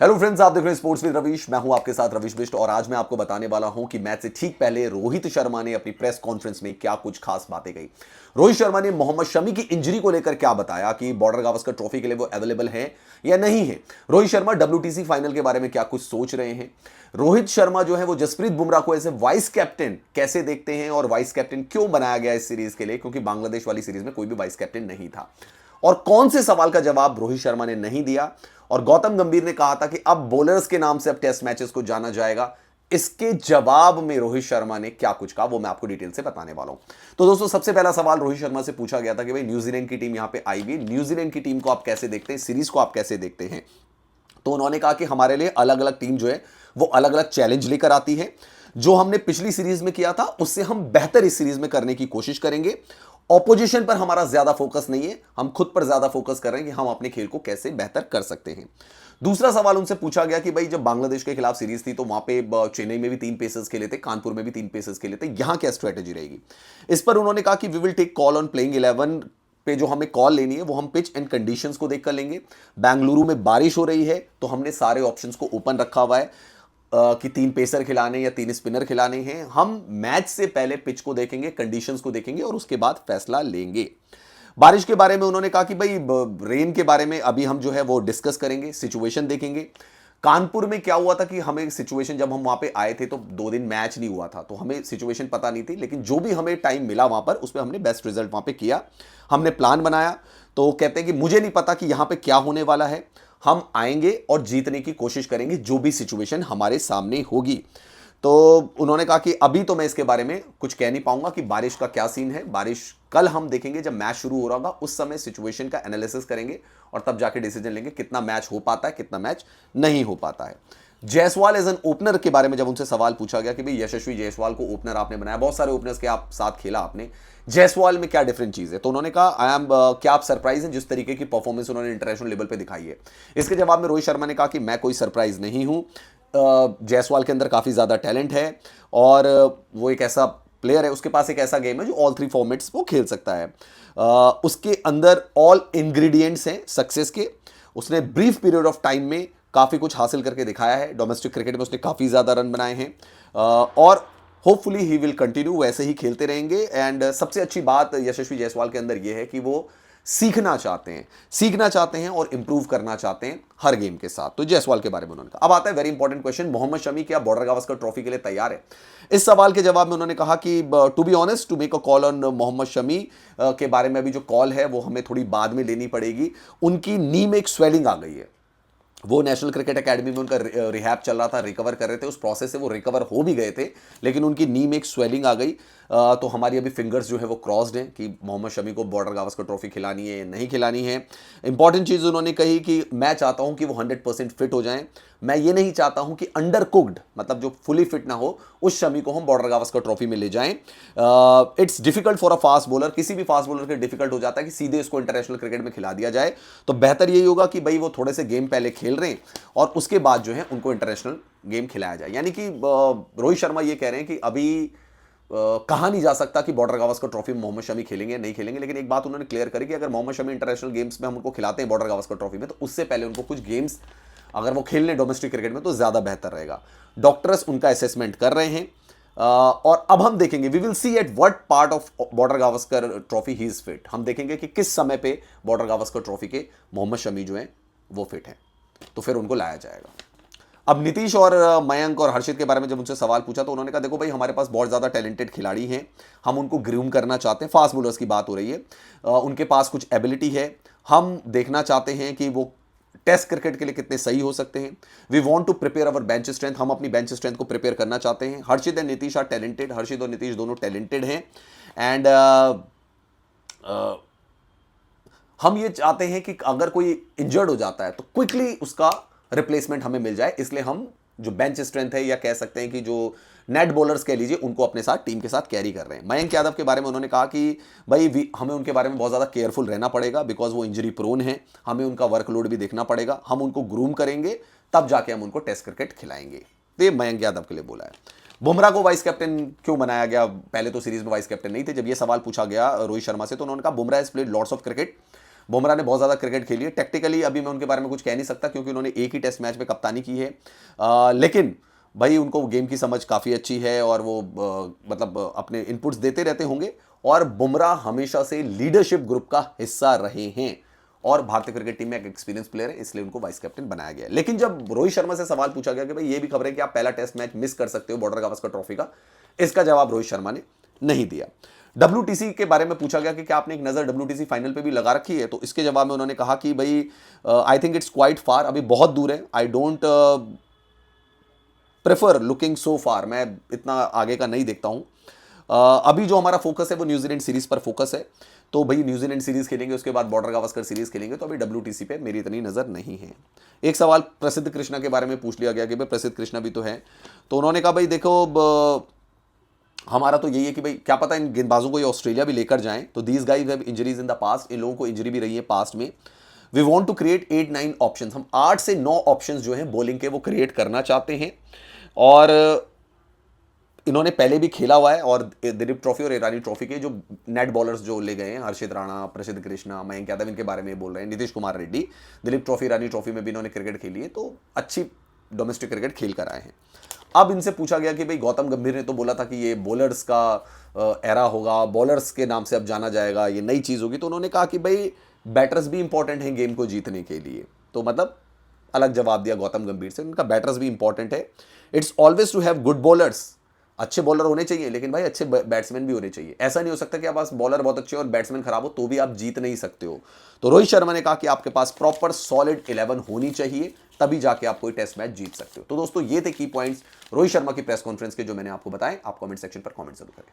Hello friends, आप देख रहे हैं स्पोर्ट्स विद रवीश। मैं हूं आपके साथ रवीश बिष्ट और आज मैं आपको बताने वाला हूं कि मैच से ठीक पहले रोहित शर्मा ने अपनी प्रेस कॉन्फ्रेंस में क्या कुछ खास बातें कही। रोहित शर्मा ने मोहम्मद शमी की इंजरी को लेकर क्या बताया कि बॉर्डर गावस्कर ट्रॉफी के लिए वो अवेलेबल है या नहीं है। रोहित शर्मा WTC फाइनल के बारे में क्या कुछ सोच रहे हैं। रोहित शर्मा जो है वो जसप्रीत बुमराह को एज ए वाइस कैप्टन कैसे देखते हैं और वाइस कैप्टन क्यों बनाया गया इस सीरीज के लिए, क्योंकि बांग्लादेश वाली सीरीज में कोई भी वाइस कैप्टन नहीं था। और कौन से सवाल का जवाब रोहित शर्मा ने नहीं दिया और गौतम गंभीर ने कहा था कि अब बॉलर्स के नाम से अब टेस्ट मैचेस को जाना जाएगा, इसके जवाब में रोहित शर्मा ने क्या कुछ कहा वो मैं आपको डिटेल से बताने वाला हूं। तो दोस्तों, सबसे पहला सवाल रोहित शर्मा से पूछा गया था कि भाई न्यूजीलैंड की टीम यहां पे आई हुई, न्यूजीलैंड की टीम को आप कैसे देखते हैं, सीरीज को आप कैसे देखते हैं। तो उन्होंने कहा कि हमारे लिए अलग अलग टीम जो है वो अलग अलग चैलेंज लेकर आती है। जो हमने पिछली सीरीज में किया था उससे हम बेहतर इस सीरीज में करने की कोशिश करेंगे। ऑपोजिशन पर हमारा ज्यादा फोकस नहीं है, हम खुद पर ज्यादा फोकस कर रहे हैं कि हम अपने खेल को कैसे बेहतर कर सकते हैं। दूसरा सवाल उनसे पूछा गया कि भाई जब बांग्लादेश के खिलाफ सीरीज थी तो वहां पे चेन्नई में भी 3 पेसर्स खेले थे, कानपुर में भी 3 पेसर्स खेले थे, यहां क्या स्ट्रेटेजी रहेगी। इस पर उन्होंने कहा कि we will take call on playing 11 पे जो हमें कॉल लेनी है वो हम पिच एंड कंडीशंस को देखकर लेंगे। बेंगलुरु में बारिश हो रही है तो हमने सारे ऑप्शंस को ओपन रखा हुआ है कि 3 पेसर खिलाने या 3 स्पिनर खिलाने हैं। हम मैच से पहले पिच को देखेंगे, कंडीशंस को देखेंगे और उसके बाद फैसला लेंगे। बारिश के बारे में उन्होंने कहा कि भाई रेन के बारे में अभी हम जो है वो डिस्कस करेंगे, सिचुएशन देखेंगे। कानपुर में क्या हुआ था कि हमें सिचुएशन, जब हम वहां पे आए थे तो 2 दिन मैच नहीं हुआ था तो हमें सिचुएशन पता नहीं थी, लेकिन जो भी हमें टाइम मिला वहां पर उस पर हमने बेस्ट रिजल्ट वहां पे किया, हमने प्लान बनाया। तो कहते हैं कि मुझे नहीं पता कि यहां पे क्या होने वाला है, हम आएंगे और जीतने की कोशिश करेंगे जो भी सिचुएशन हमारे सामने होगी। तो उन्होंने कहा कि अभी तो मैं इसके बारे में कुछ कह नहीं पाऊंगा कि बारिश का क्या सीन है। बारिश कल हम देखेंगे, जब मैच शुरू हो रहा होगा उस समय सिचुएशन का एनालिसिस करेंगे और तब जाके डिसीजन लेंगे कितना मैच हो पाता है, कितना मैच नहीं हो पाता है। जायसवाल एज एन ओपनर के बारे में जब उनसे सवाल पूछा गया कि भाई यशस्वी जायसवाल को ओपनर आपने बनाया, बहुत सारे ओपनर्स के आप साथ खेला आपने, जायसवाल में क्या डिफरेंट चीज है। तो उन्होंने कहा आई एम क्या आप सरप्राइज हैं जिस तरीके की परफॉर्मेंस उन्होंने इंटरनेशनल लेवल पे दिखाई है। इसके जवाब में रोहित शर्मा ने कहा कि मैं कोई सरप्राइज नहीं हूं। जायसवाल के अंदर काफ़ी ज़्यादा टैलेंट है और वो एक ऐसा प्लेयर है, उसके पास एक ऐसा गेम है जो ऑल 3 फॉर्मेट्स वो खेल सकता है। उसके अंदर ऑल इंग्रेडिएंट्स हैं सक्सेस के। उसने ब्रीफ पीरियड ऑफ टाइम में काफ़ी कुछ हासिल करके दिखाया है। डोमेस्टिक क्रिकेट में उसने काफ़ी ज़्यादा रन बनाए हैं और होपफुली ही विल कंटिन्यू वैसे ही खेलते रहेंगे। एंड सबसे अच्छी बात यशस्वी जायसवाल के अंदर यह है कि वो सीखना चाहते हैं और इंप्रूव करना चाहते हैं हर गेम के साथ। तो जायसवाल के बारे में उन्होंने कहा। अब आता है very important question, Mohammed Shami क्या बॉर्डर गावस्कर ट्रॉफी के लिए तैयार है। इस सवाल के जवाब में उन्होंने कहा कि to be honest, to make a call on Mohammed Shami के बारे में अभी जो कॉल है वो हमें थोड़ी बाद में लेनी पड़ेगी। उनकी नी में एक स्वेलिंग आ गई है, वो नेशनल क्रिकेट एकेडमी में उनका रिहैब चल रहा था, रिकवर कर रहे थे, उस प्रोसेस से वो रिकवर हो भी गए थे, लेकिन उनकी नी में एक स्वेलिंग आ गई। तो हमारी अभी फिंगर्स जो है वो क्रॉस्ड हैं कि मोहम्मद शमी को बॉर्डर गावस्कर ट्रॉफी खिलानी है या नहीं खिलानी है। इंपॉर्टेंट चीज़ उन्होंने कही कि मैं चाहता हूं कि वो 100% फिट हो जाएं। मैं ये नहीं चाहता हूं कि अंडर कुक्ड, मतलब जो फुली फिट ना हो, उस शमी को हम बॉर्डर गावस्कर ट्रॉफी में ले जाएं। It's difficult for a fast bowler, किसी भी फास्ट बॉलर के डिफिकल्ट हो जाता है कि सीधे इसको इंटरनेशनल क्रिकेट में खिला दिया जाए। तो बेहतर यही होगा कि भाई वो थोड़े से गेम पहले खेल रहे हैं और उसके बाद जो है उनको इंटरनेशनल गेम खिलाया जाए। यानी कि रोहित शर्मा ये कह रहे हैं कि अभी कहा नहीं जा सकता कि बॉर्डर गावस्कर ट्रॉफी में मोहम्मद शमी खेलेंगे या नहीं खेलेंगे, लेकिन एक बात उन्होंने क्लियर करी कि अगर मोहम्मद शमी इंटरनेशनल गेम्स में हम उनको खिलाते हैं बॉर्डर गावस्कर ट्रॉफी में, तो उससे पहले उनको कुछ गेम्स अगर वो खेल लें डोमेस्टिक क्रिकेट में तो ज्यादा बेहतर रहेगा। डॉक्टर्स उनका असेसमेंट कर रहे हैं और अब हम देखेंगे, we will see at what part of Border Gavaskar trophy he is fit. हम देखेंगे कि किस समय पे बॉर्डर गावस्कर ट्रॉफी के मोहम्मद शमी जो है वो फिट है, तो फिर उनको लाया जाएगा। अब नीतीश और मयंक और हर्षित के बारे में जब उनसे सवाल पूछा तो उन्होंने कहा देखो भाई, हमारे पास बहुत ज़्यादा टैलेंटेड खिलाड़ी हैं, हम उनको ग्रूम करना चाहते हैं। फास्ट बॉलर्स की बात हो रही है, उनके पास कुछ एबिलिटी है, हम देखना चाहते हैं कि वो टेस्ट क्रिकेट के लिए कितने सही हो सकते हैं। We want to prepare our bench strength, हम अपनी बेंच स्ट्रेंथ को प्रिपेयर करना चाहते हैं। Harshit and Nitish are talented, Harshit और नीतीश दोनों टैलेंटेड हैं। एंड हम ये चाहते हैं कि अगर कोई इंजर्ड हो जाता है तो क्विकली उसका रिप्लेसमेंट हमें मिल जाए, इसलिए हम जो बेंच स्ट्रेंथ है या कह सकते हैं कि जो नेट बॉलर्स कह लीजिए उनको अपने साथ टीम के साथ कैरी कर रहे हैं। मयंक यादव के बारे में उन्होंने कहा कि भाई हमें उनके बारे में बहुत ज़्यादा केयरफुल रहना पड़ेगा बिकॉज वो इंजरी प्रोन है, हमें उनका वर्कलोड भी देखना पड़ेगा, हम उनको ग्रूम करेंगे तब जाके हम उनको टेस्ट क्रिकेट खिलाएंगे। तो ये मयंक यादव के लिए बोला है। बुमराह को वाइस कैप्टन क्यों बनाया गया, पहले तो सीरीज में वाइस कैप्टन नहीं थे। जब ये सवाल पूछा गया रोहित शर्मा से तो उन्होंने कहा Bumrah has played lots of cricket, Bumrah ने बहुत ज़्यादा क्रिकेट खेली है। टेक्टिकली अभी मैं उनके बारे में कुछ कह नहीं सकता क्योंकि उन्होंने एक ही टेस्ट मैच में कप्तानी की है, लेकिन भाई उनको गेम की समझ काफ़ी अच्छी है और वो मतलब अपने इनपुट्स देते रहते होंगे। और बुमराह हमेशा से लीडरशिप ग्रुप का हिस्सा रहे हैं और भारतीय क्रिकेट टीम में एक एक्सपीरियंस प्लेयर है, इसलिए उनको वाइस कैप्टन बनाया गया। लेकिन जब रोहित शर्मा से सवाल पूछा गया कि भाई ये भी खबर है कि आप पहला टेस्ट मैच मिस कर सकते हो बॉर्डर गावस्कर ट्रॉफी का, इसका जवाब रोहित शर्मा ने नहीं दिया। WTC के बारे में पूछा गया कि क्या आपने एक नजर WTC फाइनल पे भी लगा रखी है, तो इसके जवाब में उन्होंने कहा कि भाई I think it's quite far, अभी बहुत दूर है, I don't prefer looking so far, मैं इतना आगे का नहीं देखता हूं। अभी जो हमारा फोकस है वो न्यूजीलैंड सीरीज पर फोकस है, तो भाई न्यूजीलैंड सीरीज खेलेंगे, उसके बाद बॉर्डर गावस्कर सीरीज खेलेंगे, तो अभी WTC पे मेरी इतनी नजर नहीं है। एक सवाल प्रसिद्ध कृष्णा के बारे में पूछ लिया गया कि भाई प्रसिद्ध कृष्णा भी तो है, तो उन्होंने कहा भाई देखो हमारा तो यही है कि भाई क्या पता इन गेंदबाजों को ये ऑस्ट्रेलिया भी लेकर जाएं, तो these guys have injuries in the past, इन लोगों को इंजरी भी रही है पास्ट में। We want to create 8-9 options, हम 8 से 9 ऑप्शंस जो हैं बॉलिंग के वो क्रिएट करना चाहते हैं। और इन्होंने पहले भी खेला हुआ है और दिलीप ट्रॉफी और ईरानी ट्रॉफी के जो नेट बॉलर्स जो ले गए हैं, हर्षित राणा, प्रसिद्ध कृष्णा, मयंक यादव, इनके बारे में बोल रहे हैं, नीतीश कुमार रेड्डी, दिलीप ट्रॉफी ईरानी ट्रॉफी में भी इन्होंने क्रिकेट खेली है, तो अच्छी डोमेस्टिक क्रिकेट खेल कर आए हैं। अब इनसे पूछा गया कि भाई गौतम गंभीर ने तो बोला था कि ये बॉलर्स का एरा होगा, बॉलर्स के नाम से अब जाना जाएगा, ये नई चीज़ होगी, तो उन्होंने कहा कि भाई बैटर्स भी इंपॉर्टेंट हैं गेम को जीतने के लिए, तो मतलब अलग जवाब दिया गौतम गंभीर से, उनका बैटर्स भी इंपॉर्टेंट है। It's always to have good bowlers, अच्छे बॉलर होने चाहिए, लेकिन भाई अच्छे बैट्समैन भी होने चाहिए। ऐसा नहीं हो सकता कि आप पास बॉलर बहुत अच्छे और बैट्समैन खराब हो तो भी आप जीत नहीं सकते हो। तो रोहित शर्मा ने कहा कि आपके पास प्रॉपर सॉलिड 11 होनी चाहिए, तभी जाके आप कोई टेस्ट मैच जीत सकते हो। तो दोस्तों ये थे की पॉइंट्स रोहित शर्मा की प्रेस कॉन्फ्रेंस के जो मैंने आपको बताए। आप कमेंट सेक्शन पर कमेंट जरूर करें।